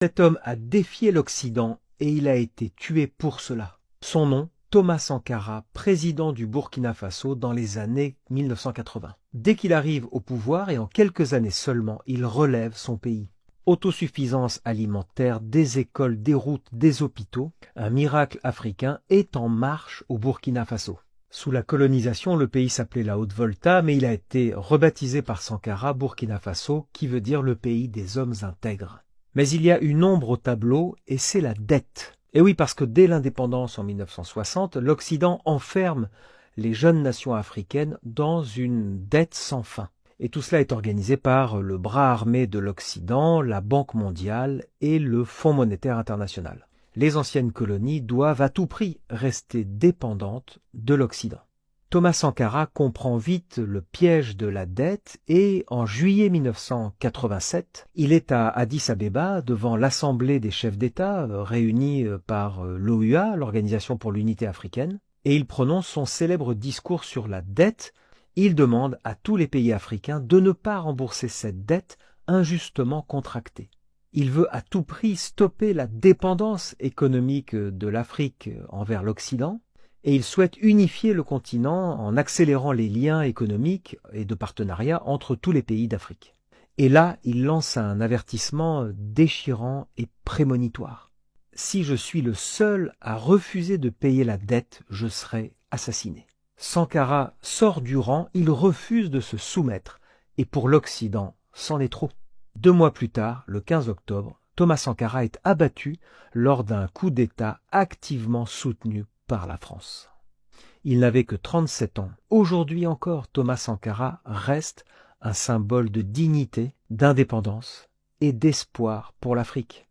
Cet homme a défié l'Occident et il a été tué pour cela. Son nom, Thomas Sankara, président du Burkina Faso dans les années 1980. Dès qu'il arrive au pouvoir et en quelques années seulement, il relève son pays. Autosuffisance alimentaire, des écoles, des routes, des hôpitaux, un miracle africain est en marche au Burkina Faso. Sous la colonisation, le pays s'appelait la Haute-Volta, mais il a été rebaptisé par Sankara Burkina Faso, qui veut dire le pays des hommes intègres. Mais il y a une ombre au tableau, et c'est la dette. Et oui, parce que dès l'indépendance en 1960, l'Occident enferme les jeunes nations africaines dans une dette sans fin. Et tout cela est organisé par le bras armé de l'Occident, la Banque mondiale et le Fonds monétaire international. Les anciennes colonies doivent à tout prix rester dépendantes de l'Occident. Thomas Sankara comprend vite le piège de la dette et en juillet 1987, il est à Addis Abeba devant l'Assemblée des chefs d'État réunie par l'OUA, l'Organisation pour l'Unité africaine, et il prononce son célèbre discours sur la dette. Il demande à tous les pays africains de ne pas rembourser cette dette injustement contractée. Il veut à tout prix stopper la dépendance économique de l'Afrique envers l'Occident et il souhaite unifier le continent en accélérant les liens économiques et de partenariat entre tous les pays d'Afrique. Et là, il lance un avertissement déchirant et prémonitoire. Si je suis le seul à refuser de payer la dette, je serai assassiné. Sankara sort du rang, il refuse de se soumettre, et pour l'Occident, c'en est trop. 2 mois plus tard, le 15 octobre, Thomas Sankara est abattu lors d'un coup d'État activement soutenu par la France. Il n'avait que 37 ans. Aujourd'hui encore, Thomas Sankara reste un symbole de dignité, d'indépendance et d'espoir pour l'Afrique.